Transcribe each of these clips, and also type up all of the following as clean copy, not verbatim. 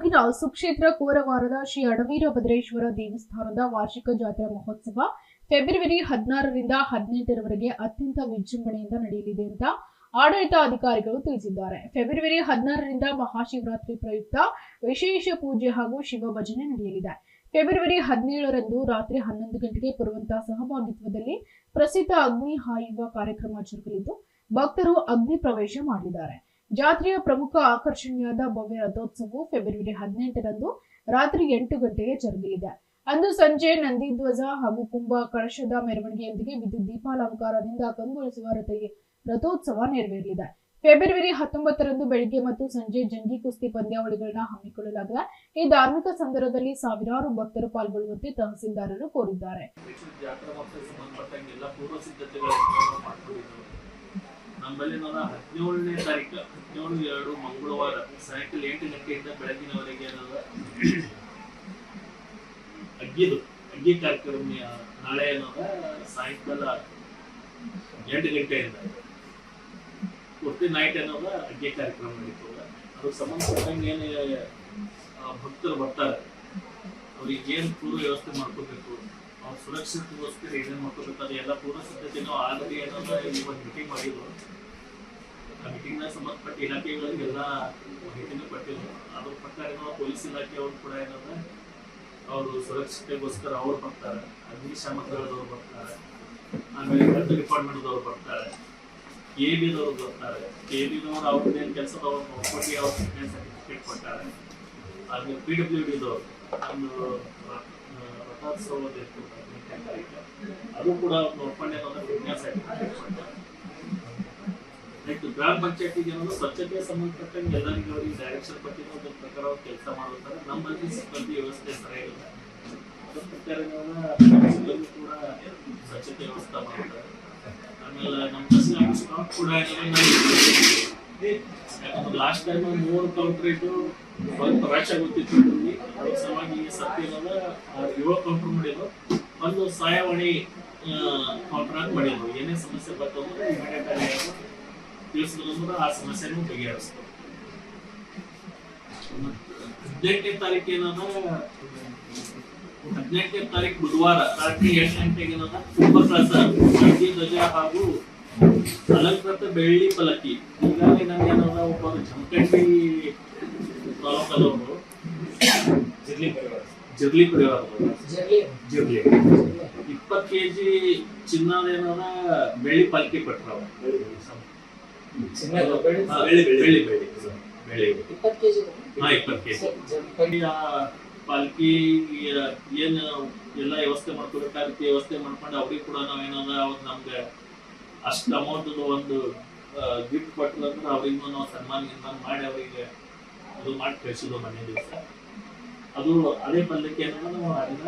ತಾಲೂಕಿನ ಸುಕ್ಷೇತ್ರ ಕೋರವಾರದ ಶ್ರೀ ಅಡವೀರಭದ್ರೇಶ್ವರ ದೇವಸ್ಥಾನದ ವಾರ್ಷಿಕ ಜಾತ್ರಾ ಮಹೋತ್ಸವ ಫೆಬ್ರವರಿ 16ರಿಂದ 18ರವರೆಗೆ ಅತ್ಯಂತ ವಿಜೃಂಭಣೆಯಿಂದ ನಡೆಯಲಿದೆ ಅಂತ ಆಡಳಿತ ಅಧಿಕಾರಿಗಳು ತಿಳಿಸಿದ್ದಾರೆ. ಫೆಬ್ರವರಿ 16ರಿಂದ ಮಹಾಶಿವರಾತ್ರಿ ಪ್ರಯುಕ್ತ ವಿಶೇಷ ಪೂಜೆ ಹಾಗೂ ಶಿವ ಭಜನೆ ನಡೆಯಲಿದೆ. ಫೆಬ್ರವರಿ 17ರಂದು ರಾತ್ರಿ 11 ಗಂಟೆಗೆ ಪುರವಂತ ಸಹಭಾಗಿತ್ವದಲ್ಲಿ ಪ್ರಸಿದ್ಧ ಅಗ್ನಿ ಹಾಯುವ ಕಾರ್ಯಕ್ರಮ ಜರುಗಲಿದ್ದು ಭಕ್ತರು ಅಗ್ನಿ ಪ್ರವೇಶ ಮಾಡಲಿದ್ದಾರೆ. ಜಾತ್ರೆಯ ಪ್ರಮುಖ ಆಕರ್ಷಣೆಯಾದ ಭವ್ಯ ರಥೋತ್ಸವವು ಫೆಬ್ರವರಿ 18ರಂದು ರಾತ್ರಿ 8 ಗಂಟೆಗೆ ಜರುಗಲಿದೆ. ಅಂದು ಸಂಜೆ ನಂದಿಧ್ವಜ ಹಾಗೂ ಕುಂಭ ಕಳಶದ ಮೆರವಣಿಗೆಯೊಂದಿಗೆ ವಿದ್ಯುತ್ ದೀಪಾಲಂಕಾರದಿಂದ ಕಂಗೊಳಿಸುವ ರಥೋತ್ಸವ ನೆರವೇರಲಿದೆ. ಫೆಬ್ರವರಿ 19ರಂದು ಬೆಳಿಗ್ಗೆ ಮತ್ತು ಸಂಜೆ ಜಂಗಿ ಕುಸ್ತಿ ಪಂದ್ಯಾವಳಿಗಳನ್ನು ಹಮ್ಮಿಕೊಳ್ಳಲಾಗಿದೆ. ಈ ಧಾರ್ಮಿಕ ಸಂದರ್ಭದಲ್ಲಿ ಸಾವಿರಾರು ಭಕ್ತರು ಪಾಲ್ಗೊಳ್ಳುವಂತೆ ತಹಸೀಲ್ದಾರರು ಕೋರಿದ್ದಾರೆ. ನಮ್ಮಲ್ಲಿ 17ನೇ ತಾರೀಕು 17/2 ಮಂಗಳವಾರ ಸಾಯಂಕಾಲ 8 ಗಂಟೆಯಿಂದ ಬೆಳಗಿನವರೆಗೆ ಅಗ್ಗಿ ಕಾರ್ಯಕ್ರಮ. ನಾಳೆ ಸಾಯಂಕಾಲ 8 ಗಂಟೆಯಿಂದ ಪೂರ್ತಿ ನೈಟ್ ಅಗ್ಗಿ ಕಾರ್ಯಕ್ರಮ ನಡೀತದೆ. ಅದಕ್ಕೆ ಸಂಬಂಧಪಟ್ಟಂಗೆ ಏನು ಭಕ್ತರು ಬರ್ತಾರೆ, ಅವ್ರಿಗೆ ಏನು ಪೂರ್ವ ವ್ಯವಸ್ಥೆ ಮಾಡ್ಕೋಬೇಕು, ಅವ್ರ ಸುರಕ್ಷಿತಗೋಸ್ಕರ ಏನೇನು ಮಾಡ್ಕೋಬೇಕು, ಎಲ್ಲ ಪೂರ್ವ ಸಿದ್ಧತೆನೂ ಆಗಲಿ ಅನ್ನೋದು ಇವತ್ತು ಮೀಟಿಂಗ್ ಮಾಡಿದ್ರು. ಆ ಮೀಟಿಂಗ್ನ ಸಂಬಂಧಪಟ್ಟ ಇಲಾಖೆಗಳಿಗೆಲ್ಲ ಮಾಹಿತಿನೂ ಕೊಟ್ಟಿದ್ರು. ಅದ್ರ ಪ್ರಕಾರ ಪೊಲೀಸ್ ಇಲಾಖೆಯವರು ಕೂಡ ಅವರು ಸುರಕ್ಷತೆಗೋಸ್ಕರ ಅವ್ರು ಬರ್ತಾರೆ, ಅಗ್ನಿಶಾಮಕ ದಳದವ್ರು ಬರ್ತಾರೆ, ಆಮೇಲೆ ಹೆಲ್ತ್ ಡಿಪಾರ್ಟ್ಮೆಂಟ್ದವ್ರು ಬರ್ತಾರೆ, KBದವ್ರು ಬರ್ತಾರೆ. KBದವ್ರು ಅವ್ರದ್ದೇನು ಕೆಲಸದವ್ರು ನೋಡ್ಕೊಂಡು ಅವ್ರ ಫಿಟ್ನೆಸ್ ಸರ್ಟಿಫಿಕೇಟ್ ಕೊಡ್ತಾರೆ. ಆಮೇಲೆ PWDದವ್ರು ಒಂದು ರಥೋತ್ಸವದ ಅದು ಕೂಡ ನೋಡ್ಕೊಂಡೆ ಫಿಟ್ನೆಸ್ ಸರ್ಟಿಫಿಕೇಟ್ ಕೊಡ್ತಾರೆ. ಗ್ರಾಮ ಪಂಚಾಯತಿಗೆ ಸ್ವಚ್ಛತೆಗೆ ಸಂಬಂಧಪಟ್ಟಂಗೆ ಎಲ್ಲರಿಗೂ ಅವರಿಗೆ ಡೈರೆಕ್ಷನ್ ಕೊಟ್ಟಿರೋ ಅದ್ರ ಪ್ರಕಾರ ಅವ್ರು ಕೆಲಸ ಮಾಡುತ್ತಾರೆ. ನಮ್ಮಲ್ಲಿ ಸಿಬ್ಬಂದಿ ವ್ಯವಸ್ಥೆ ಸರಿಯಾಗಿಲ್ಲ, ಅದ್ರ ಪ್ರಕಾರ ಕೂಡ ಸ್ವಚ್ಛತೆ ವ್ಯವಸ್ಥೆ ಮಾಡ್ತಾರೆ. ಆಮೇಲೆ ನಮ್ಮ ತಹಸೀಲ್ ಸ್ಟಾಫ್ ಕೂಡ ಯಾಕಂದ್ರೆ ಲಾಸ್ಟ್ ಟೈಮ್ 3 ಕೌಂಟರ್ ಇದ್ದು ಸ್ವಲ್ಪ ರಾಶ್ ಆಗುತ್ತಿತ್ತು. ಅದ್ರ ಸಲುವಾಗಿ ಸತ್ಯ 7 ಕೌಂಟರ್ ಮಾಡಿದ್ರು, ಒಂದು ಸಹಾಯವಾಣಿ ಕೌಂಟರ್ ಆಗಿ ಮಾಡಿದ್ರು. ಏನೇ ಸಮಸ್ಯೆ ಬರ್ತಂದ್ರೆ ಇಮಿಡಿಯೇಟ್ ಆಗಿ ತಿಳಿಸಿದ್ರು, ಆ ಸಮಸ್ಯೆನೂ ಬಗೆಹರಿಸ್ತಾರೆ. 18ನೇ ತಾರೀಕು 18ನೇ ತಾರೀಕು ಬುಧವಾರ ರಾತ್ರಿ 8 ಗಂಟೆಗೆ ಕುಂಭ ಕಳಸ, ಧ್ವಜ ಹಾಗೂ ಅಲಂಕೃತ ಬೆಳ್ಳಿ ಪಲಕಿ. ಹೀಗಾಗಿ ನಮ್ಗೆ ಒಬ್ಬ ಜಮಖಂಡಿ ತಾಲೂಕದವರು ಜಿರ್ಲಿ ಪರಿವಾರದವರು 20 kg ಚಿನ್ನದ ಬೆಳ್ಳಿ ಪಾಲ್ಕಿ ಕೊಟ್ಟರು. ಪಾಲ್ಕಿ ಏನು ಎಲ್ಲ ವ್ಯವಸ್ಥೆ ಮಾಡ್ಕೋಬೇಕಾಗುತ್ತೆ, ವ್ಯವಸ್ಥೆ ಮಾಡ್ಕೊಂಡು ಅವ್ರಿಗೆ ಕೂಡ ನಾವೇನಾದ ಅವ್ರು ನಮ್ಗೆ ಅಷ್ಟು ಅಮೌಂಟ್ ಒಂದು ಗಿಫ್ಟ್ ಕೊಟ್ಟರಂದ್ರೆ ಅವ್ರಿಗೂ ನಾವು ಸನ್ಮಾನ ಮಾಡಿ ಅವರಿಗೆ ಇದು ಮಾಡಿ ಕಳಿಸಿದ್ವು ಮನೆ ದಿವಸ. ಅದು ಅದೇ ಪಲ್ಯಕ್ಕೆ ನಾವು ಅದನ್ನ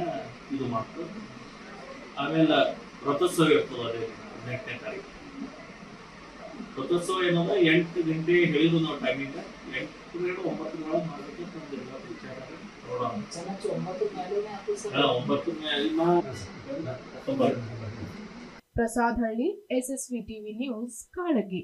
ಇದು ಮಾಡ್ತೀವಿ. ಆಮೇಲೆ ರಥೋತ್ಸವ ಇರ್ತದೆ ಅದೇ 18ನೇ ತಾರೀಕು. ರಥೋತ್ಸವ 8 ಗಂಟೆ ಹೇಳಿದ್ರು ನಾವು ಟೈಮಿಂಗ್. 8 ಗಂಟೆ 9 ಮಾಡಬೇಕು ಅಂತ ಎಲ್ಲ ವಿಚಾರ. 9 ಪ್ರಸಾದ್ ಹಳ್ಳಿ, SSV TV ನ್ಯೂಸ್, ಕಾಳಗಿ.